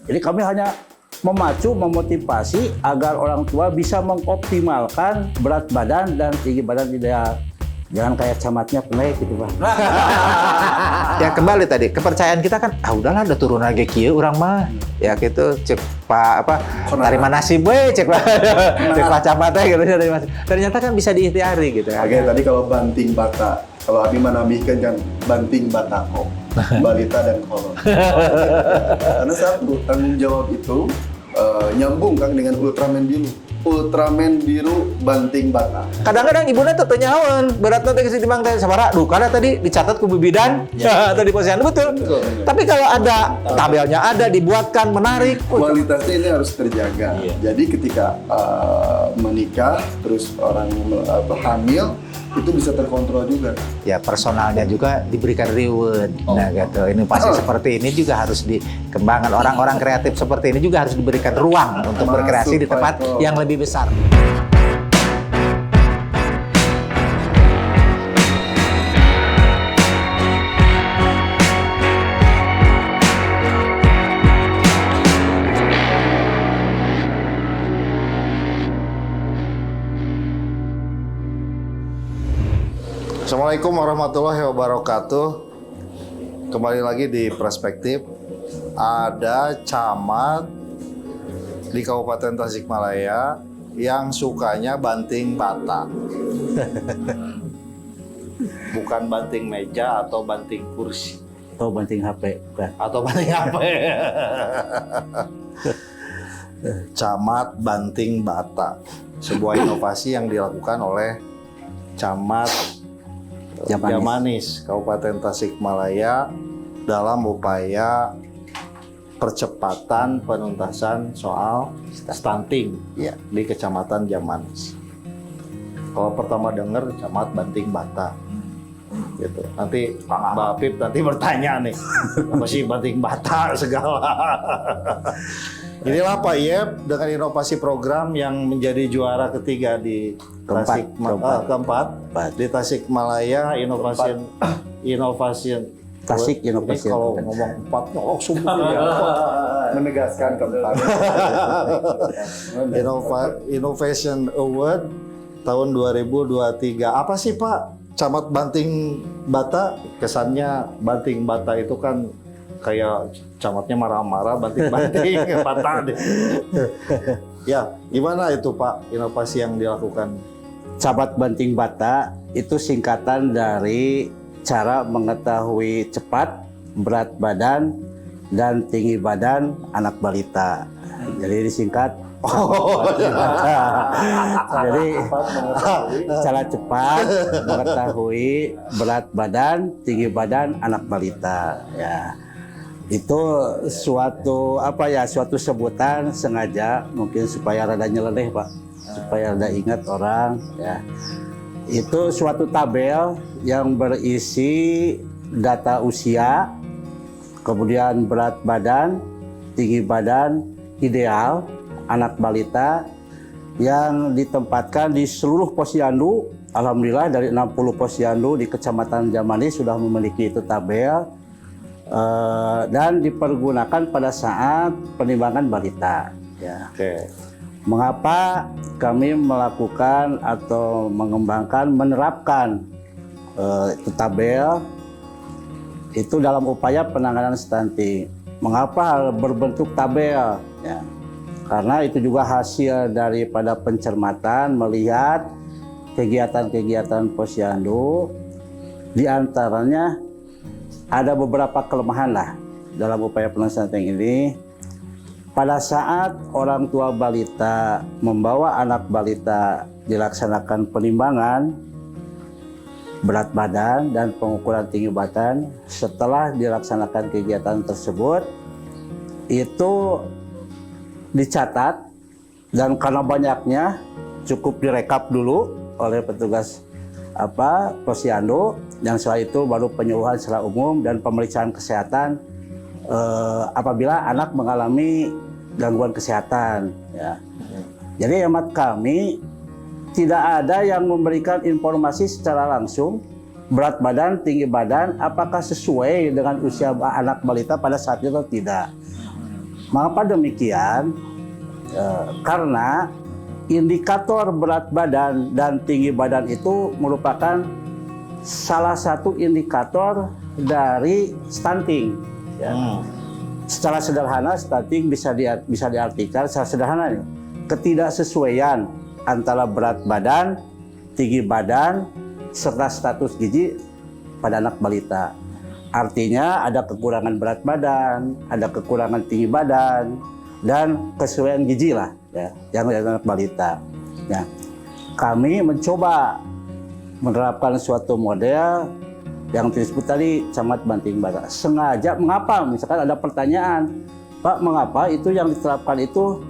Jadi kami hanya memacu, memotivasi agar orang tua bisa mengoptimalkan berat badan dan tinggi badan ideal. Jangan kayak camatnya pendek gitu Pak. Ya kembali tadi, kepercayaan kita kan, udahlah udah turun lagi kieu urang mah. Ya gitu, cek Pak dari mana sih we, cek Pak camatnya gitu dari mana. Ternyata kan bisa diikhtiari gitu. Oke, tadi kalau banting bata, kalau Abi menambahkan kan banting batako, balita dan kolon. Karena satu tanggung jawab itu nyambung kan dengan Ultraman biru. Ultraman biru banting bata. Kadang-kadang ibunya tuh nyawan, beratnya teh ditimbang teh sabaraha. Karena tadi dicatat ku bibidan, tadi posisinya betul. Tapi kalau ada tabelnya ada dibuatkan menarik, Kualitasnya ini harus terjaga. Jadi ketika menikah terus orang hamil itu bisa terkontrol juga. ya personalnya juga diberikan reward. Nah gitu, inovasi seperti ini juga harus dikembangkan. Orang-orang kreatif seperti ini juga harus diberikan ruang untuk berkreasi di tempat yang lebih besar. Assalamualaikum warahmatullahi wabarakatuh. Kembali lagi di Perspektif. Ada camat di Kabupaten Tasikmalaya yang sukanya banting bata. Bukan banting meja atau banting kursi. Atau banting HP, bukan. Atau banting apa? Camat banting bata. Sebuah inovasi yang dilakukan oleh Camat Jamanis, Kabupaten Tasikmalaya dalam upaya percepatan penuntasan soal stunting di Kecamatan Jamanis. Kalau pertama dengar Camat banting bata, gitu. Nanti Mbak Apip nanti bertanya nih, apa sih banting bata segala. Inilah Pak Yep dengan inovasi program yang menjadi juara ketiga di keempat di Tasikmalaya inovasi Tasik inovasi. Kalau ngomong empat langsung Menegaskan keempat. Innovation Award tahun 2023. Apa sih Pak Camat banting bata? Kesannya banting bata itu kan kayak camatnya marah-marah, banting-banting patah deh. Ya, gimana itu Pak inovasi yang dilakukan? Camat banting bata itu singkatan dari cara mengetahui cepat berat badan dan tinggi badan anak balita. Jadi disingkat Jadi cara cepat mengetahui berat badan, tinggi badan anak balita. Ya, itu suatu suatu sebutan sengaja mungkin supaya rada nyeleneh Pak, supaya rada ingat orang. Ya, itu suatu tabel yang berisi data usia, kemudian berat badan, tinggi badan ideal anak balita yang ditempatkan di seluruh posyandu. Alhamdulillah dari 60 posyandu di Kecamatan Jamanis sudah memiliki itu tabel dan dipergunakan pada saat penimbangan balita. Ya. Oke. Mengapa kami melakukan atau mengembangkan, menerapkan itu tabel itu dalam upaya penanganan stunting? Mengapa berbentuk tabel? Ya. Karena itu juga hasil daripada pencermatan melihat kegiatan-kegiatan posyandu, di antaranya ada beberapa kelemahan lah dalam upaya penanganan stunting ini. Pada saat orang tua balita membawa anak balita dilaksanakan penimbangan berat badan dan pengukuran tinggi badan, setelah dilaksanakan kegiatan tersebut itu dicatat, dan karena banyaknya cukup direkap dulu oleh petugas posyandu, dan setelah itu baru penyuluhan secara umum dan pemeriksaan kesehatan apabila anak mengalami gangguan kesehatan. Ya. Jadi hemat kami tidak ada yang memberikan informasi secara langsung berat badan, tinggi badan apakah sesuai dengan usia anak balita pada saat itu atau tidak. Mengapa demikian? Karena indikator berat badan dan tinggi badan itu merupakan salah satu indikator dari stunting. Ya. Secara sederhana, stunting bisa diartikan secara sederhana nih, ketidaksesuaian antara berat badan, tinggi badan, serta status gizi pada anak balita. Artinya ada kekurangan berat badan, ada kekurangan tinggi badan, dan kesesuaian gizi lah ya, yang ada anak balita. Ya, kami mencoba menerapkan suatu model yang disebut tadi camat banting bata. Sengaja, mengapa? Misalkan ada pertanyaan, Pak, mengapa itu yang diterapkan itu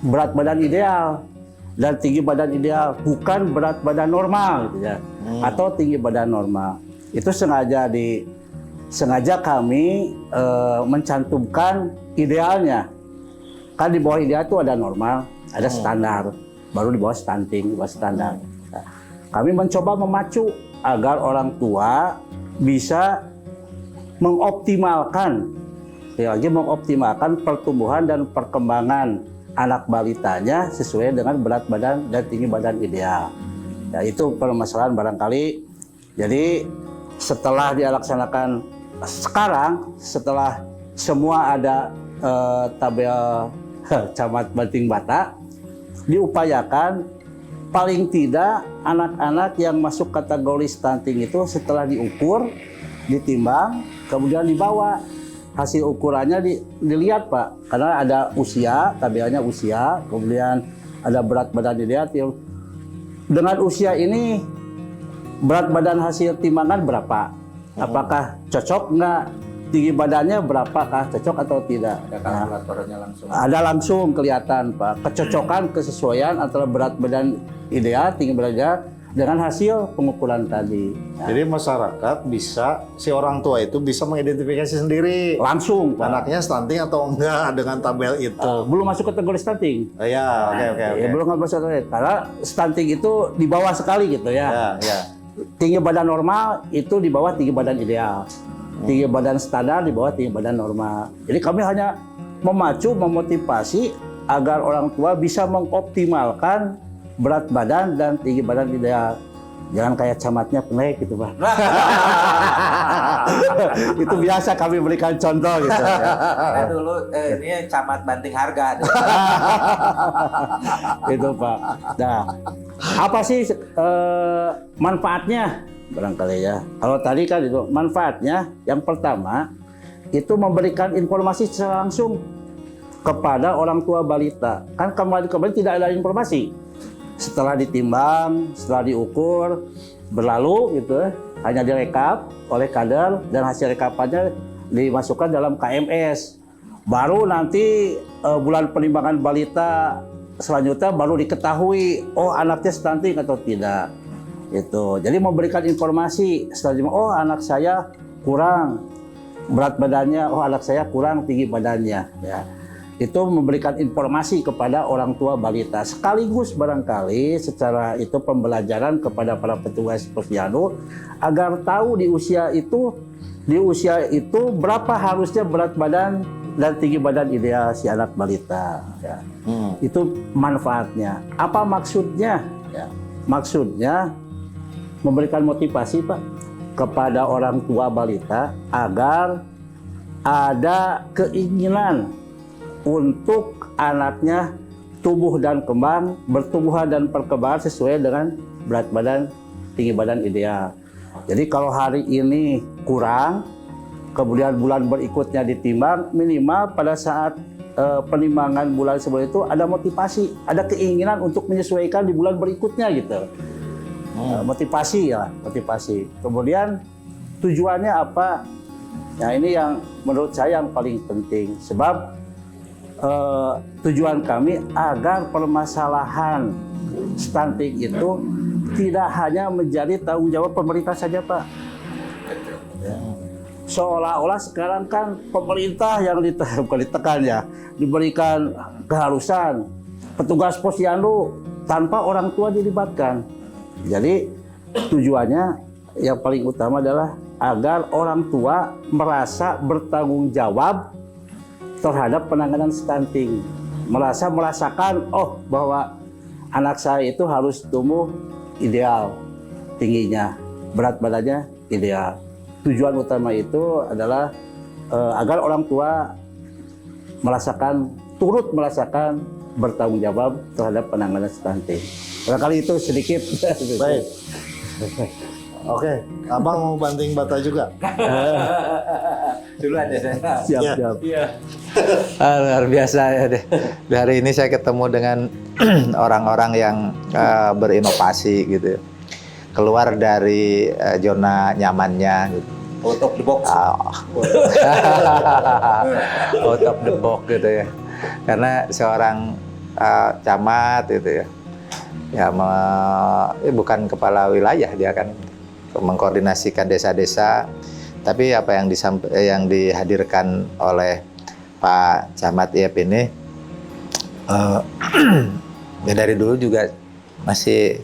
berat badan ideal dan tinggi badan ideal, bukan berat badan normal, gitu ya, atau tinggi badan normal? Itu sengaja kami mencantumkan idealnya. Kan di bawah ideal itu ada normal, ada standar, baru di bawah stunting, di bawah standar. Nah, kami mencoba memacu agar orang tua bisa mengoptimalkan, mengoptimalkan pertumbuhan dan perkembangan anak balitanya sesuai dengan berat badan dan tinggi badan ideal. Ya, itu permasalahan barangkali. Jadi setelah dilaksanakan sekarang, setelah semua ada tabel camat banting bata, diupayakan paling tidak anak-anak yang masuk kategori stunting itu setelah diukur, ditimbang, kemudian dibawa. Hasil ukurannya dilihat, Pak, karena ada usia, tabelnya usia, kemudian ada berat badan dilihat. Dengan usia ini berat badan hasil timbangan berapa? Apakah cocok nggak? Tinggi badannya berapakah? Cocok atau tidak? Ada kalkulatornya langsung. Ada langsung kelihatan, Pak, kecocokan, kesesuaian antara berat badan ideal, tinggi badan ideal dengan hasil pengukuran tadi. Nah, Jadi masyarakat bisa, si orang tua itu bisa mengidentifikasi sendiri langsung, Pak. anaknya stunting atau enggak dengan tabel itu. Belum masuk kategori stunting. Ya, oke. Ya, belum masuk kategori. Karena stunting itu di bawah sekali gitu ya. Ya. Tinggi badan normal itu di bawah tinggi badan ideal. Tinggi badan standar di bawah tinggi badan normal. Jadi kami hanya memacu, memotivasi agar orang tua bisa mengoptimalkan berat badan dan tinggi badan ideal. Jangan kayak camatnya penaik gitu, Pak. Itu biasa kami berikan contoh gitu. Ya. Dulu ini camat banting harga. Itu, Pak. Nah, apa sih manfaatnya? Barangkali ya. Kalau tadi kan itu manfaatnya, yang pertama itu memberikan informasi secara langsung kepada orang tua balita. Kan kemarin tidak ada informasi. Setelah ditimbang, setelah diukur, berlalu gitu, hanya direkap oleh kader dan hasil rekapannya dimasukkan dalam KMS. Baru nanti bulan penimbangan balita selanjutnya baru diketahui, oh anaknya stunting atau tidak. Itu. Jadi memberikan informasi setelah oh anak saya kurang berat badannya, oh anak saya kurang tinggi badannya. Ya. Itu memberikan informasi kepada orang tua balita. Sekaligus barangkali secara itu pembelajaran kepada para petugas posyandu agar tahu di usia itu berapa harusnya berat badan dan tinggi badan ideal si anak balita. Ya. Itu manfaatnya. Apa maksudnya? Ya. Maksudnya memberikan motivasi, Pak, kepada orang tua balita agar ada keinginan untuk anaknya tumbuh dan kembang, bertumbuhan dan perkembangan sesuai dengan berat badan, tinggi badan ideal. Jadi kalau hari ini kurang, kemudian bulan berikutnya ditimbang, minimal pada saat penimbangan bulan sebelum itu ada motivasi, ada keinginan untuk menyesuaikan di bulan berikutnya gitu. Motivasi. Kemudian tujuannya apa? Nah ini yang menurut saya yang paling penting. Sebab tujuan kami agar permasalahan stunting itu tidak hanya menjadi tanggung jawab pemerintah saja, Pak. Ya. Seolah-olah sekarang kan pemerintah yang ditekan ya, diberikan keharusan petugas posyandu tanpa orang tua dilibatkan. Jadi tujuannya yang paling utama adalah agar orang tua merasa bertanggung jawab terhadap penanganan stunting. Merasakan bahwa anak saya itu harus tumbuh ideal tingginya, berat badannya ideal. Tujuan utama itu adalah agar orang tua turut merasakan bertanggung jawab terhadap penanganan stunting. Barangkali itu sedikit. Baik. Oke, abang mau banting bata juga? Duluan ya saya. Siap-siap. Luar biasa ya deh. Hari ini saya ketemu dengan orang-orang yang berinovasi gitu. Keluar dari zona nyamannya gitu. Out of the box. Out of the box gitu ya. Karena seorang camat gitu ya. Bukan kepala wilayah, dia kan mengkoordinasikan desa-desa. Tapi apa yang dihadirkan oleh Pak Camat Iep ini ya dari dulu juga masih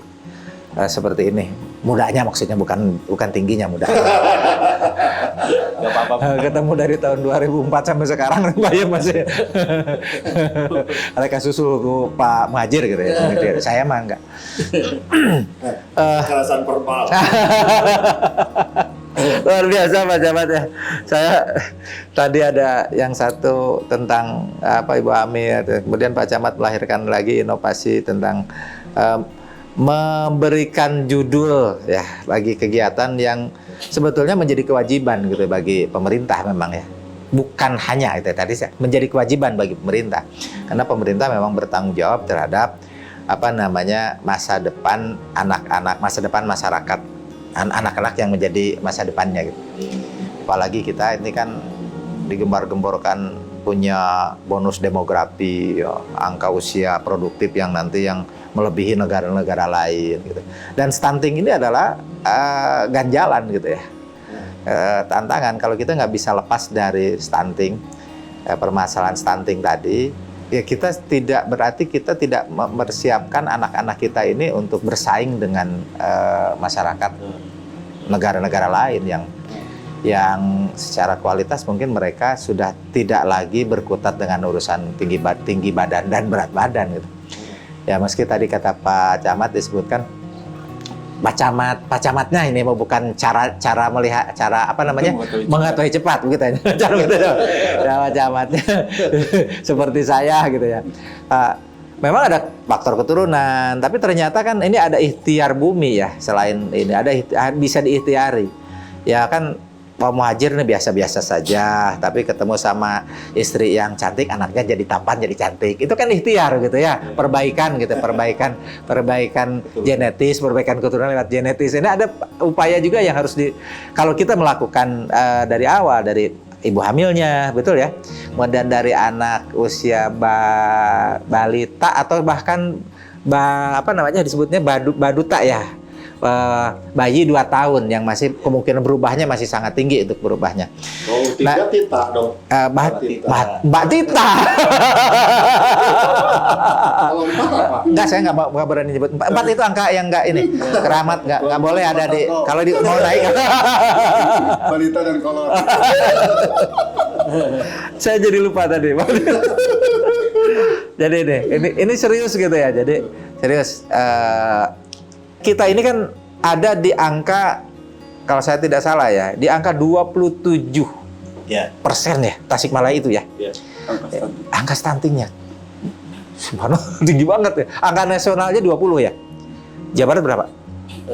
seperti ini. Mudanya maksudnya bukan tingginya, muda. Gak apa-apa. Ketemu dari tahun 2004 sampai sekarang Bayam masih. Mereka susul ke Pak Muhajir gitu ya. Saya mah enggak. Kekerasan verbal. Luar biasa Pak Camat ya. Saya tadi ada yang satu tentang Ibu Ami ya. Kemudian Pak Camat melahirkan lagi inovasi tentang memberikan judul ya bagi kegiatan yang sebetulnya menjadi kewajiban gitu bagi pemerintah memang ya. Bukan hanya itu tadi menjadi kewajiban bagi pemerintah. Karena pemerintah memang bertanggung jawab terhadap masa depan anak-anak, masa depan masyarakat, anak-anak yang menjadi masa depannya gitu. Apalagi kita ini kan digembar-gemborkan punya bonus demografi, ya, angka usia produktif yang nanti yang melebihi negara-negara lain gitu. Dan stunting ini adalah ganjalan gitu ya. Tantangan kalau kita nggak bisa lepas dari stunting, permasalahan stunting tadi, ya berarti kita tidak mempersiapkan anak-anak kita ini untuk bersaing dengan masyarakat negara-negara lain yang secara kualitas mungkin mereka sudah tidak lagi berkutat dengan urusan tinggi badan dan berat badan gitu. Ya meski tadi kata Pak Camat disebutkan Pak Camatnya ini bukan cara melihat mengetahui cepat begitu ya. Cara gitu. Ya Pak Camatnya seperti saya gitu ya. Memang ada faktor keturunan, tapi ternyata kan ini ada ikhtiar bumi ya. Selain ini bisa diikhtiari. Ya kan Pak Muhajir ini biasa-biasa saja, tapi ketemu sama istri yang cantik, anaknya jadi tampan, jadi cantik. Itu kan ikhtiar gitu ya, perbaikan gitu, perbaikan genetis, perbaikan keturunan lewat genetis. Ini ada upaya juga yang harus kalau kita melakukan dari awal, dari ibu hamilnya, betul ya. Kemudian dari anak usia balita atau bahkan disebutnya baduta ya. Bayi 2 tahun yang masih kemungkinan berubahnya masih sangat tinggi untuk berubahnya. Oh, Tita dong. Mbak Tita. Kalau 4 apa? Enggak, saya nggak berani nyebut. 4 itu angka yang nggak ini. Keramat nggak boleh ada di kalau mau naik. Balita dan kolor. Saya jadi lupa tadi. Jadi ini serius gitu ya. Jadi serius. Kita ini kan ada di angka, kalau saya tidak salah ya, di angka 27% ya Tasikmalaya itu ya. Angka stuntingnya. Subhanallah, tinggi banget ya. Angka nasionalnya 20 ya. Jawa Barat berapa?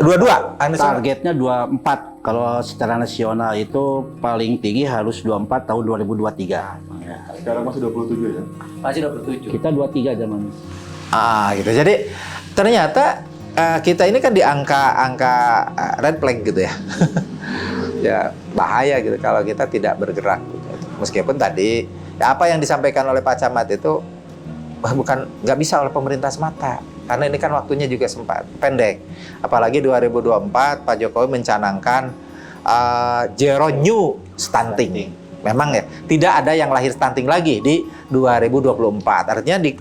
22. Targetnya 24. Kalau secara nasional itu paling tinggi harus 24 tahun 2023. Sekarang masih 27 ya? Masih 27. Kita 23 zaman. Gitu. Jadi ternyata kita ini kan di angka red flag gitu ya. Ya bahaya gitu kalau kita tidak bergerak gitu. Meskipun tadi ya apa yang disampaikan oleh Pak Camat itu nggak bisa oleh pemerintah semata, karena ini kan waktunya juga sempat pendek. Apalagi 2024 Pak Jokowi mencanangkan zero new stunting. Memang ya tidak ada yang lahir stunting lagi di 2024. Artinya di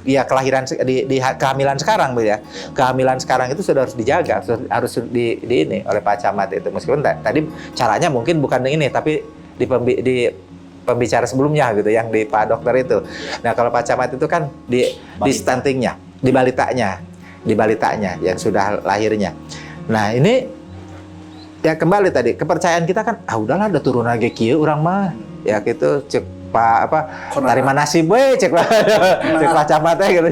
kehamilan sekarang ya. Kehamilan sekarang itu sudah harus dijaga, harus ini oleh Pak Camat itu. Meskipun tadi caranya mungkin bukan ini, tapi pembicara sebelumnya gitu yang di Pak Dokter itu. Nah kalau Pak Camat itu kan di stuntingnya, di balitanya yang sudah lahirnya. Nah ini ya kembali tadi kepercayaan kita kan udahlah ada turun lagi kieu urang mah ya gitu cek Pak terima nasib we cek Pak Camat gitu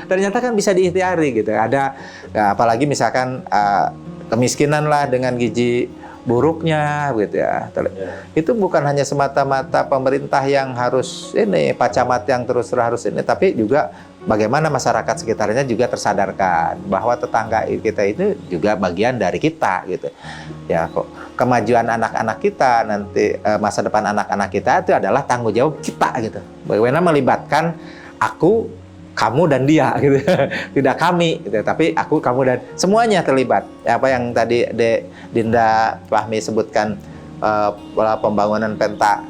ternyata kan bisa diikhtiari gitu. Ada ya, apalagi misalkan kemiskinan lah dengan gizi buruknya gitu ya. Itu bukan hanya semata-mata pemerintah yang harus ini, Pak Camat yang terus harus ini, tapi juga bagaimana masyarakat sekitarnya juga tersadarkan bahwa tetangga kita itu juga bagian dari kita gitu. Ya kok kemajuan anak-anak kita nanti masa depan anak-anak kita itu adalah tanggung jawab kita gitu. Bagaimana melibatkan aku, kamu dan dia gitu. Tidak kami gitu, tapi aku, kamu dan semuanya terlibat. Ya, apa yang tadi Dinda Fahmi sebutkan pola pembangunan penta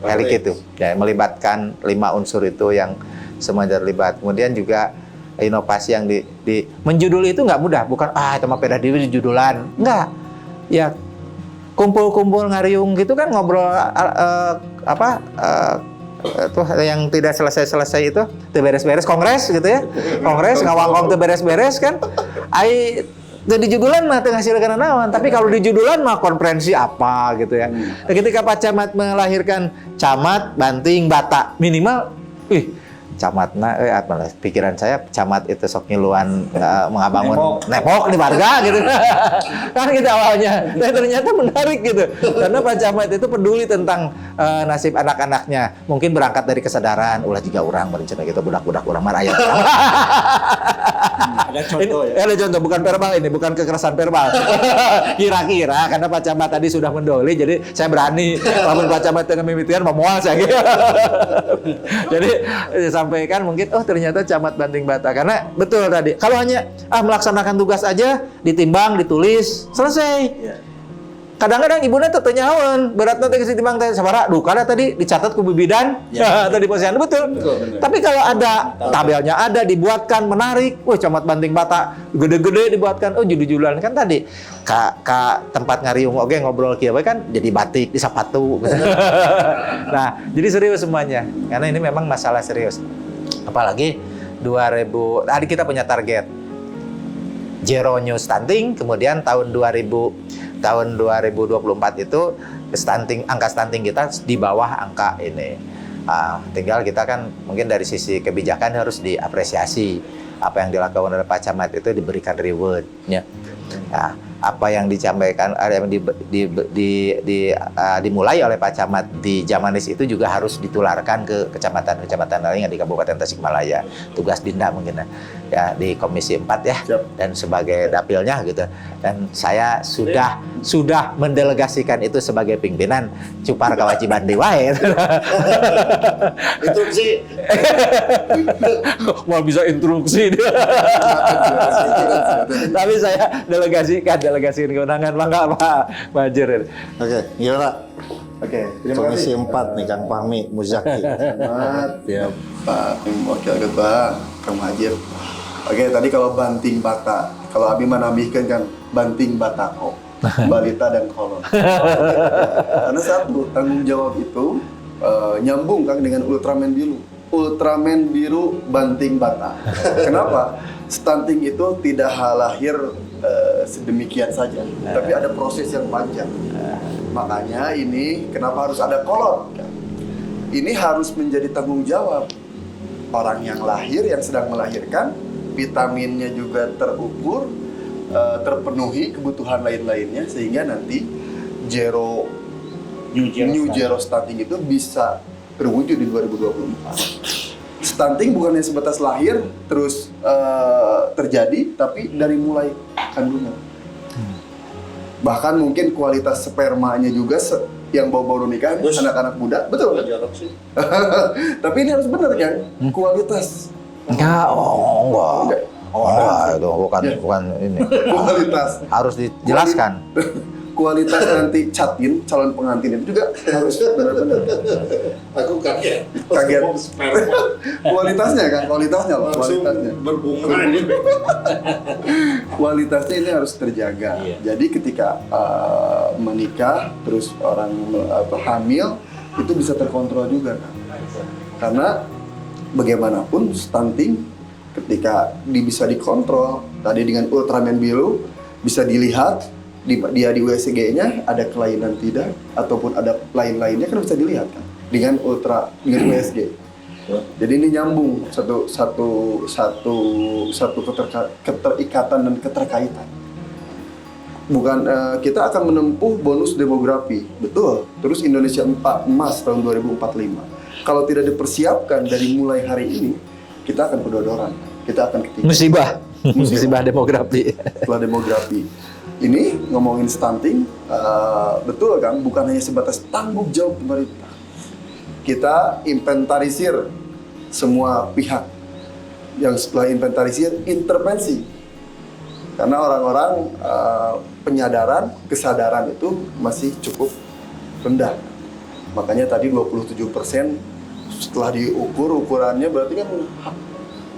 helik itu ya, melibatkan 5 unsur itu yang semuanya terlibat. Kemudian juga inovasi yang di menjudul itu nggak mudah, bukan itu mah peda deui di judulan. Enggak. Ya kumpul-kumpul ngariung gitu kan ngobrol tuh yang tidak selesai-selesai itu teu beres-beres kongres gitu ya. Kongres ngawangkong teu beres-beres kan. Ai di judulan mah teu ngasilkeun naon, tapi kalau di judulan mah konferensi apa gitu ya. Nah, ketika Pak Camat melahirkan Camat Banting Bata minimal camatna pikiran saya camat itu sok ngiluan mengabangun nepok di warga gitu kan gitu awalnya. Nah, ternyata menarik gitu karena Pak Camat itu peduli tentang nasib anak-anaknya. Mungkin berangkat dari kesadaran ulah juga orang berencana gitu budak-budak orang mah aya. Ada contoh ya. Ada contoh, bukan verbal ini, bukan kekerasan verbal. Kira-kira karena Pak Camat tadi sudah mendoli, jadi saya berani lamun Pak Camat dengan mimitian memual saya gitu. Jadi sampaikan mungkin ternyata Camat Banting Bata karena betul tadi kalau hanya melaksanakan tugas aja ditimbang ditulis selesai. Kadang-kadang ibunya tuh tanyawan beratnya teh ditimbang teh sabaraha karena tadi dicatat ku bibidan tadi posisian betul. Tapi kalau ada tabelnya ada dibuatkan menarik, Camat Banting Bata gede-gede dibuatkan judul-judulan kan tadi ka tempat ngariung oge ngobrol kieu kan jadi batik di sapatu. Nah, jadi serius semuanya karena ini memang masalah serius. Apalagi 2000 tadi kita punya target zero new stunting, kemudian tahun 2024 itu angka stunting kita di bawah angka ini. Tinggal kita kan mungkin dari sisi kebijakan harus diapresiasi apa yang dilakukan oleh Pak Camat itu diberikan reward ya. Nah, apa yang disampaikan yang dimulai oleh Pak Camat di Jamanis itu juga harus ditularkan ke kecamatan-kecamatan lain yang di Kabupaten Tasikmalaya. Tugas Dinda mungkin ya di Komisi 4 ya. Dan sebagai dapilnya gitu. Dan saya sudah mendelegasikan itu sebagai pimpinan cupar kewajiban di wae. Instruksi. Mau bisa instruksi dia. Tapi saya delegasikan kewenangan mangga Pak Majir. Oke, gimana? Oke, terima Komisi kasih. 4 nih Kang Fahmi Muzaki. Selamat ya Pak Wakil Ketua Kang Majir. Oke, tadi kalau Banting Bata, kalau Abi menambahkan kan Banting Batako, balita dan kolon. Karena satu tanggung jawab itu nyambung kan dengan Ultraman Biru. Ultraman Biru Banting Bata. Kenapa? Stunting itu tidak lahir sedemikian saja, tapi ada proses yang panjang. Makanya ini kenapa harus ada kolon? Ini harus menjadi tanggung jawab orang yang lahir, yang sedang melahirkan, vitaminnya juga terukur, terpenuhi kebutuhan lain-lainnya, sehingga nanti new zero stunting itu bisa terwujud di 2024. Stunting bukan hanya sebatas lahir terus terjadi, tapi dari mulai kandungan. Bahkan mungkin kualitas spermanya juga yang baru nikah, anak-anak muda, betul kan? Tapi ini harus benar kan? Kualitas. Enggak. Itu bukan ini. Kualitas. Harus dijelaskan. Kualitas nanti catin calon pengantin itu juga harus benar-benar. Aku kaget. Kaget. Kualitasnya kan, kualitasnya loh, kualitasnya. Berbunga. Kualitasnya ini harus terjaga. Jadi ketika menikah terus orang hamil itu bisa terkontrol juga kan. Karena bagaimanapun stunting ketika bisa dikontrol tadi dengan Ultraman biru bisa dilihat dia di USG-nya ada kelainan tidak ataupun ada lain-lainnya kan bisa dilihat kan dengan USG. Jadi ini nyambung satu keterikatan dan keterkaitan. Bukan kita akan menempuh bonus demografi, betul. Terus Indonesia emas tahun 2045. Kalau tidak dipersiapkan dari mulai hari ini, kita akan kedodoran, kita akan ketinggalan. Musibah demografi. Setelah demografi. Ini ngomongin stunting, betul kan? Bukan hanya sebatas tanggung jawab pemerintah. Kita inventarisir semua pihak. Yang setelah inventarisir, intervensi. Karena orang-orang penyadaran, kesadaran itu masih cukup rendah. Makanya tadi 27% setelah diukur, ukurannya berarti kan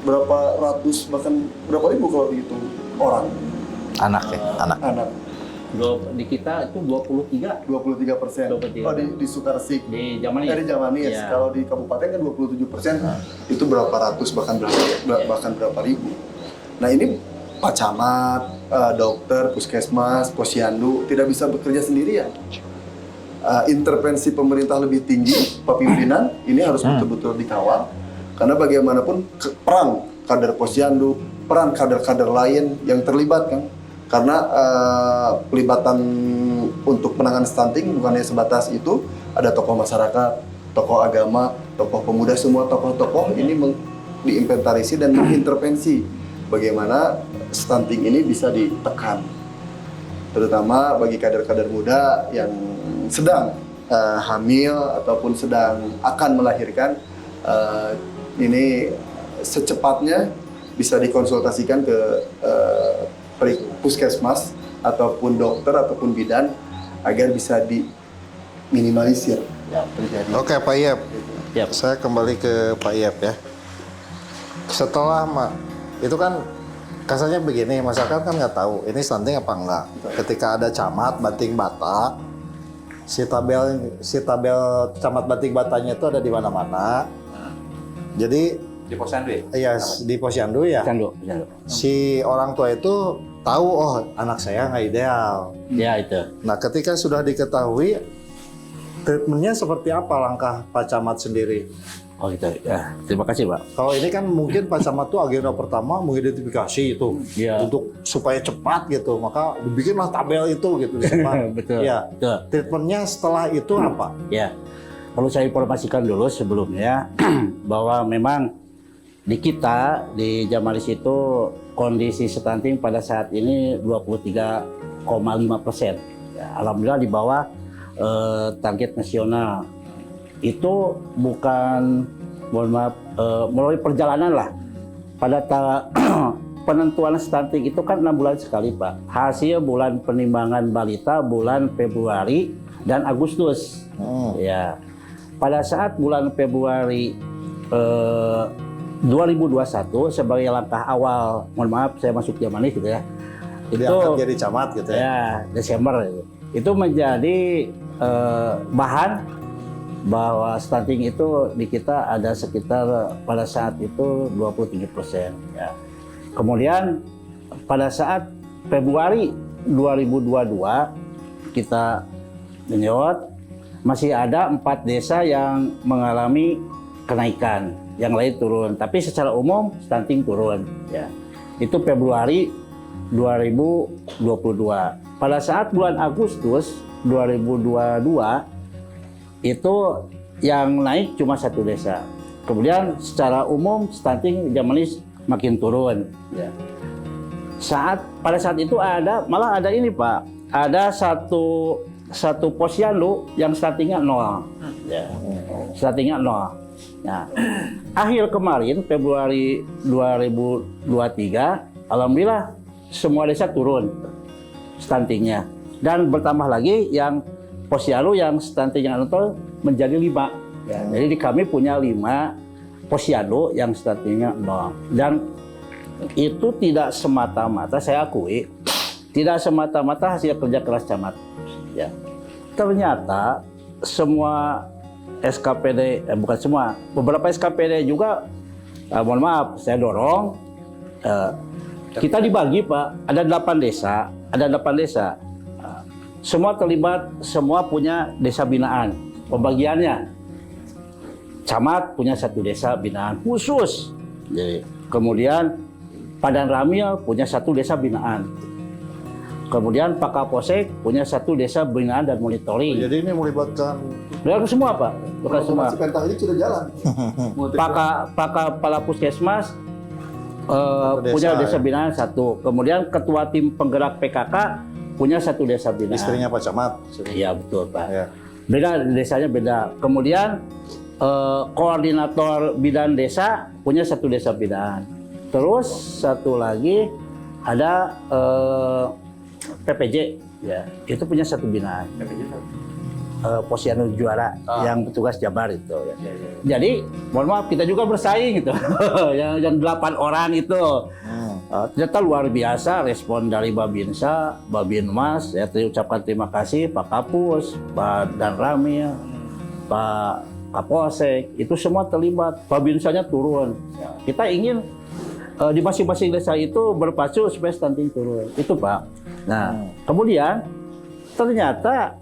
berapa ratus, bahkan berapa ribu kalau dihitung orang. Anak ya, anak. Di kita itu 23. 23%. Oh, di Sukarsik. Di Jamanis. Di Jamanis. Iya. Kalau di kabupaten kan 27%. Itu berapa ratus, bahkan berapa ribu. Nah ini Pak Camat, dokter, puskesmas, posyandu tidak bisa bekerja sendirian. Intervensi pemerintah lebih tinggi, Pak Pimpinan, ini harus betul-betul dikawal. Karena bagaimanapun peran kader posyandu, peran kader-kader lain yang terlibat kan. Karena pelibatan untuk penanganan stunting bukan hanya sebatas itu, ada tokoh masyarakat, tokoh agama, tokoh pemuda, semua tokoh-tokoh ini diinventarisir dan mengintervensi bagaimana stunting ini bisa ditekan. Terutama bagi kader-kader muda yang sedang hamil ataupun sedang akan melahirkan, ini secepatnya bisa dikonsultasikan ke puskesmas ataupun dokter ataupun bidan agar bisa diminimalisir terjadi. Oke Pak Iyep, Yap. saya kembali ke Pak Iyep ya. Setelah itu kan kasarnya begini, masyarakat kan nggak tahu ini stunting apa enggak. Ketika ada camat Banting Bata, si tabel camat Banting Batanya itu ada di mana-mana. Jadi Di posyandu ya? iya di posyandu ya. Candu. Si orang tua itu tahu, oh anak saya nggak ideal. Ya itu. Nah ketika sudah diketahui, treatmentnya seperti apa langkah Pak Camat sendiri? Oh gitu. Ya, terima kasih, Pak. Kalau ini kan mungkin Pak Camat tuh agenda pertama mengidentifikasi itu Iya. untuk supaya cepat gitu, maka dibikinlah tabel itu gitu cepat. Betul. Ya. Betul. Treatmentnya setelah itu apa? Ya. Perlu saya informasikan dulu sebelumnya bahwa memang di kita di Jamanis itu kondisi stunting pada saat ini 23,5%. Ya, alhamdulillah di bawah target nasional. Itu bukan, mohon maaf, melalui perjalanan lah. Pada penentuan stunting itu kan 6 bulan sekali, Pak. Hasil bulan penimbangan balita bulan Februari dan Agustus. Ya. Pada saat bulan Februari 2021 sebagai langkah awal, mohon maaf saya masuk Jamanis gitu ya. Diangkat jadi camat gitu ya. Ya, Desember itu menjadi bahan bahwa stunting itu di kita ada sekitar pada saat itu 23%. Ya. Kemudian pada saat Februari 2022 kita menyewot masih ada 4 desa yang mengalami kenaikan, yang lain turun. Tapi secara umum stunting turun. Ya. Itu Februari 2022. Pada saat bulan Agustus 2022 itu yang naik cuma 1 desa. Kemudian secara umum stunting Jamanis makin turun. Ya. Pada saat itu malah ada ini Pak, ada satu posyandu yang stuntingnya 0. Ya. Stuntingnya 0. Nah, akhir kemarin Februari 2023, alhamdulillah semua desa turun stuntingnya dan bertambah lagi yang posyandu yang stuntingnya 0 menjadi 5. Ya, jadi kami punya 5 posyandu yang stuntingnya 0 dan itu tidak semata-mata, saya akui, tidak semata-mata hasil kerja keras camat. Ya. Ternyata semua SKPD, bukan semua, beberapa SKPD juga, mohon maaf, saya dorong, kita dibagi Pak, ada 8 desa, semua terlibat, semua punya desa binaan, pembagiannya, camat punya 1 desa binaan khusus, jadi, kemudian Padan Ramil punya 1 desa binaan, kemudian Pak Kapolsek punya 1 desa binaan dan monitoring. Jadi ini melibatkan Semua Pak, bukan semua. Si Pentang ini sudah jalan. Pak Kepala Puskesmas punya desa binaan 1. Kemudian Ketua Tim Penggerak PKK punya 1 desa binaan. istrinya Pak Camat. Iya betul Pak. Ya. Beda, desanya beda. Kemudian Koordinator Bidan Desa punya 1 desa binaan. Terus satu lagi ada PPJ, ya itu punya 1 binaan. Posyandu Juara yang petugas Jabar itu. Ya. Jadi, mohon maaf kita juga bersaing gitu. yang 8 orang itu. Ternyata luar biasa respon dari Babinsa, Babinmas. Ya ucapkan terima kasih Pak Kapus, Pak Dan Ramil, Pak Kapolsek. Itu semua terlibat. Babinsanya turun. Kita ingin di masing-masing desa itu berpacu supaya stunting turun. Itu Pak. Nah, kemudian ternyata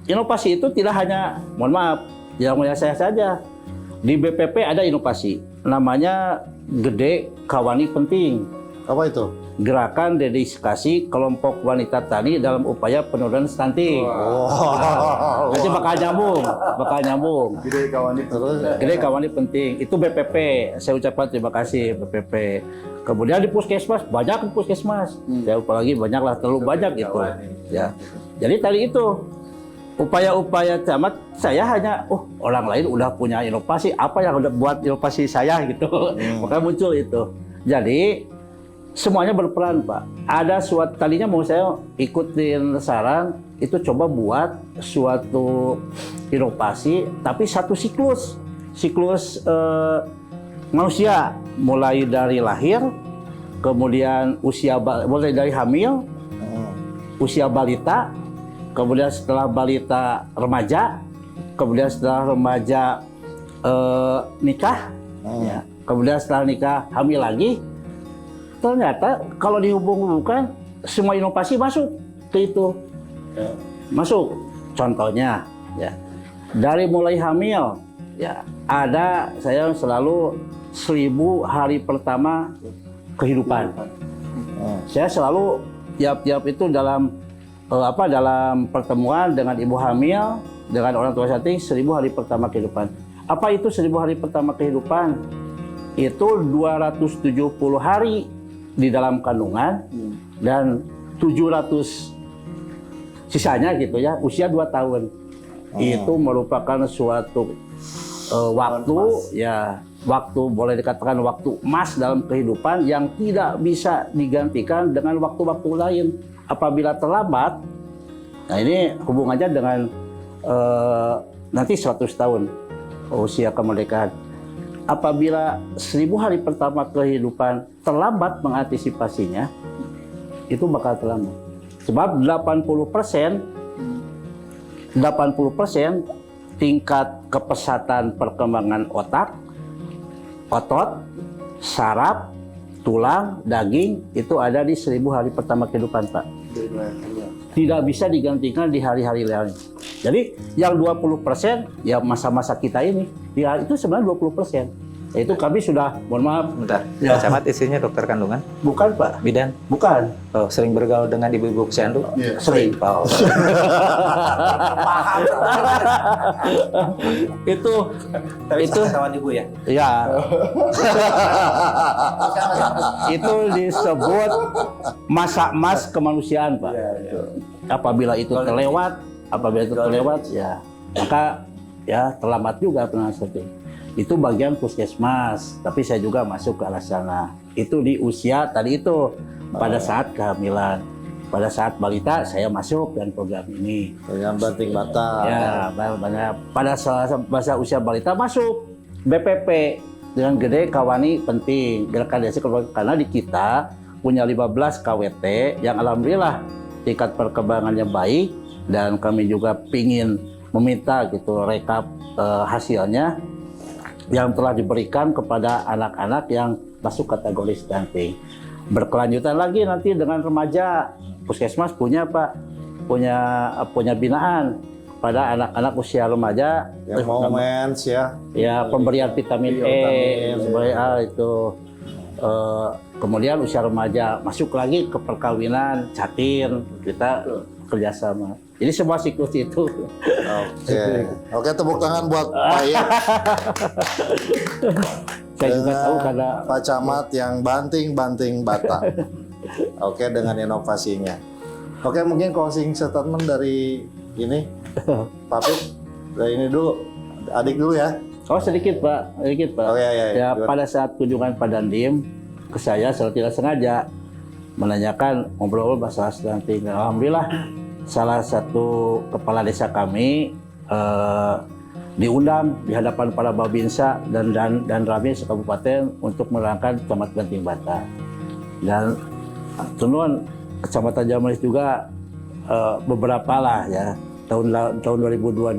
inovasi itu tidak hanya, mohon maaf, yang mulia saya saja. Di BPP ada inovasi, namanya Gede Kawani Penting. Apa itu? Gerakan dedikasi kelompok wanita tani dalam upaya penurunan stunting. Nanti bakal nyambung. Gede kawan itu. Gede Kawani Penting, itu BPP. Saya ucapkan terima kasih BPP. Kemudian di puskesmas, banyak di puskesmas. Saya lupa lagi, banyaklah, terlalu banyak itu. Ya. Jadi tadi itu upaya-upaya camat, saya hanya orang lain udah punya inovasi, apa yang udah buat inovasi saya gitu. Makanya muncul itu. Jadi semuanya berperan Pak. Ada suatu, tadinya mau saya ikutin saran itu coba buat suatu inovasi, tapi satu siklus manusia, mulai dari lahir, kemudian mulai dari hamil, usia balita, kemudian setelah balita remaja, kemudian setelah remaja nikah, ya. Kemudian setelah nikah hamil lagi. Ternyata kalau dihubung-hubungkan semua inovasi masuk ke itu, masuk. Contohnya, ya dari mulai hamil, ya ada saya selalu 1000 hari pertama kehidupan. Saya selalu tiap-tiap itu dalam dalam pertemuan dengan ibu hamil, dengan orang tua stunting, 1000 hari pertama kehidupan. Apa itu 1000 hari pertama kehidupan? Itu 270 hari di dalam kandungan dan 700 sisanya gitu ya, usia 2 tahun. Itu merupakan suatu waktu ya, waktu boleh dikatakan waktu emas dalam kehidupan yang tidak bisa digantikan dengan waktu-waktu lain. Apabila terlambat, nah ini hubungannya dengan nanti 100 tahun usia kemerdekaan. Apabila 1000 hari pertama kehidupan terlambat mengantisipasinya, itu bakal terlambat. Sebab 80% tingkat kepesatan perkembangan otak, otot, saraf, tulang, daging itu ada di 1000 hari pertama kehidupan Pak. Tidak bisa digantikan di hari-hari lain. Jadi yang 20% ya masa-masa kita ini, ya itu sebenarnya 20%. Itu kami sudah, mohon maaf. Bentar, Ya. Pak Camat istrinya dokter kandungan, Bukan Pak, bidan. bukan. Oh, sering bergaul dengan ibu-ibu posyandu. Iya. Sering. Oh. itu Kawan ibu ya. ya. Itu disebut masa emas kemanusiaan Pak. Apabila itu terlewat, ya maka ya terlambat juga penanganan stunting. Itu bagian puskesmas, tapi saya juga masuk ke arah sana. Itu di usia tadi itu pada saat kehamilan, pada saat balita saya masuk dan program ini. Dengan banting bata. Ya, banyak. Pada masa usia balita masuk BPP dengan Gede Kawani Penting, gerakan desa karena di kita punya 15 KWT yang alhamdulillah tingkat perkembangannya baik dan kami juga pingin meminta gitu rekap hasilnya yang telah diberikan kepada anak-anak yang masuk kategori stunting. Berkelanjutan lagi nanti dengan remaja, puskesmas punya Pak, punya binaan pada anak-anak usia remaja Yang mau mens ya. ya pemberian vitamin E, Vitamin. itu kemudian usia remaja masuk lagi ke perkawinan, catin, kita kerjasama. Jadi semua siklus itu. Oke, tepuk tangan buat Pak Yep Saya juga tahu dengan karena Pak Camat yang banting bata. Oke, dengan inovasinya. Oke, mungkin closing statement dari ini, Pak Pip. Dari ini dulu, adik dulu ya. oh sedikit Pak. Oh ya. Ya pada saat kunjungan Pak Dandim ke saya secara tidak sengaja menanyakan ngobrol masalah stunting. Alhamdulillah salah satu kepala desa kami diundang di hadapan para babinsa dan Rami sekabupaten untuk menerangkan Camat Banting Bata. Dan tenuan Kecamatan Jamalis juga beberapa lah ya tahun 2022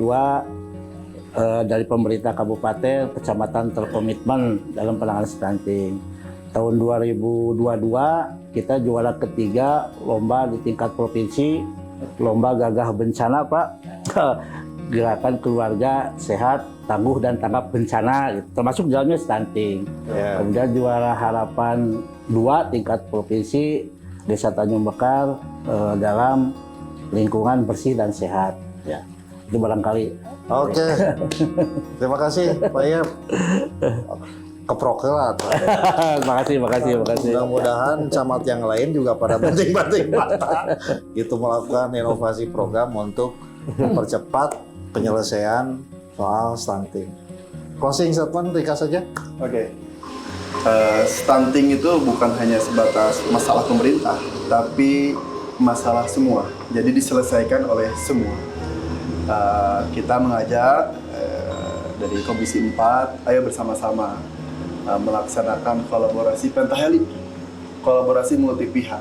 dari pemerintah kabupaten kecamatan terkomitmen dalam penanganan stunting. Tahun 2022 kita juara ketiga lomba di tingkat provinsi, lomba gagah bencana Pak. Gerakan keluarga sehat, tangguh dan tanggap bencana, gitu. Termasuk dalamnya stunting. Kemudian juara harapan 2 tingkat provinsi Desa Tanjung Bekar dalam lingkungan bersih dan sehat. Ya, itu barangkali. Oke. Terima kasih Pak Yep. Keprokelat. makasih. Mudah-mudahan camat yang lain juga pada banting bata gitu melakukan inovasi program untuk mempercepat penyelesaian soal stunting. Closing statement ringkas saja. Oke. Stunting itu bukan hanya sebatas masalah pemerintah, tapi masalah semua. Jadi diselesaikan oleh semua. Kita mengajak dari Komisi 4, ayo bersama-sama melaksanakan kolaborasi pentahelix, kolaborasi multi pihak.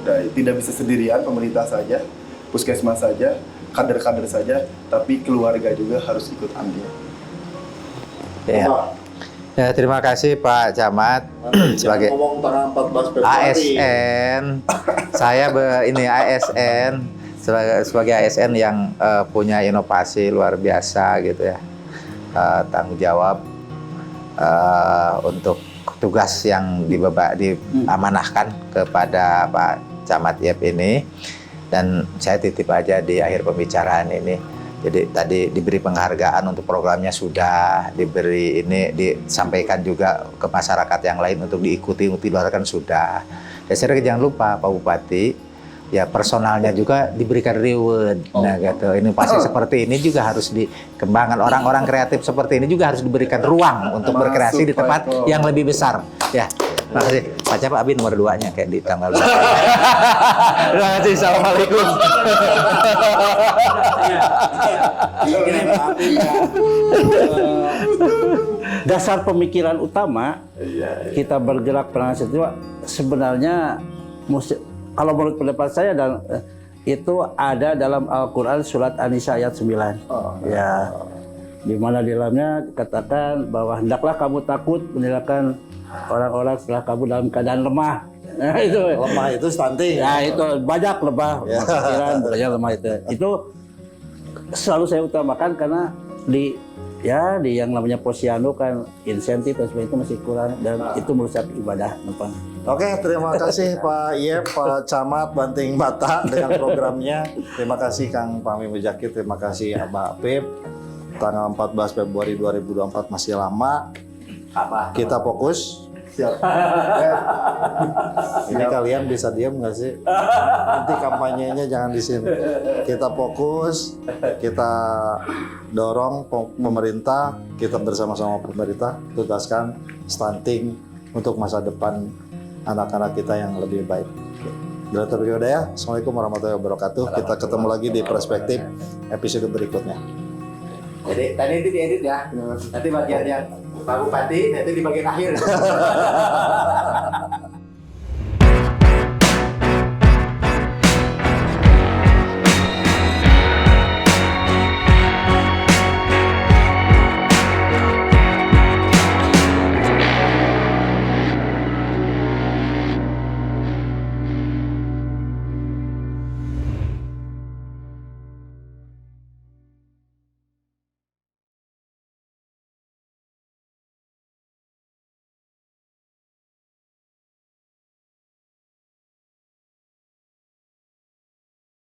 Tidak bisa sendirian pemerintah saja, puskesmas saja, kader-kader saja, tapi keluarga juga harus ikut andil. Ya. Ya, terima kasih Pak Camat sebagai ngomong tanggal 14 Februari. ASN. Saya ini ASN sebagai ASN yang punya inovasi luar biasa gitu ya. Tanggung jawab untuk tugas yang diamanahkan kepada Pak Camat Yep ini, dan saya titip aja di akhir pembicaraan ini. Jadi tadi diberi penghargaan untuk programnya sudah diberi, ini disampaikan juga ke masyarakat yang lain untuk diikuti, ditularkan sudah. Dan saya jangan lupa Pak Bupati, ya personalnya juga diberikan reward. Nah gitu, inovasi seperti ini juga harus dikembangkan. Orang-orang kreatif seperti ini juga harus diberikan ruang untuk berkreasi di tempat yang lebih besar. Ya, terima kasih. Pak Camat Abi nomor 2-nya kayak di tanggal 2. Terima kasih. Assalamualaikum. Dasar pemikiran utama kita bergerak penanganan itu sebenarnya kalau menurut pendapat saya dan itu ada dalam Al-Quran surat An-Nisa ayat 9. Ya, di mana di dalamnya dikatakan bahwa hendaklah kamu takut meninggalkan orang-orang setelah kamu dalam keadaan lemah. Nah, itu Lemah itu stunting. ya itu banyak lebah pikiran banyak lemah itu selalu saya utamakan karena di yang namanya posyandu kan insentif dan sebagainya itu masih kurang dan itu merusak ibadah depan. Oke, terima kasih Pak Yep, Pak Camat Banting Bata dengan programnya. Terima kasih Kang Pami Mujaki, terima kasih Abah Pip. Tanggal 14 Februari 2024 masih lama. Kita fokus. Siap. Ini kalian bisa diam nggak sih? Nanti kampanyenya jangan di sini. Kita fokus, kita dorong pemerintah, kita bersama-sama pemerintah tugaskan stunting untuk masa depan anak-anak kita yang lebih baik. Direktur Wiwadaya, Assalamualaikum warahmatullahi wabarakatuh. Kita ketemu lagi di Perspektif episode berikutnya. Jadi tadi itu diedit ya. Nanti bagian yang Pak Bupati nanti di bagian akhir.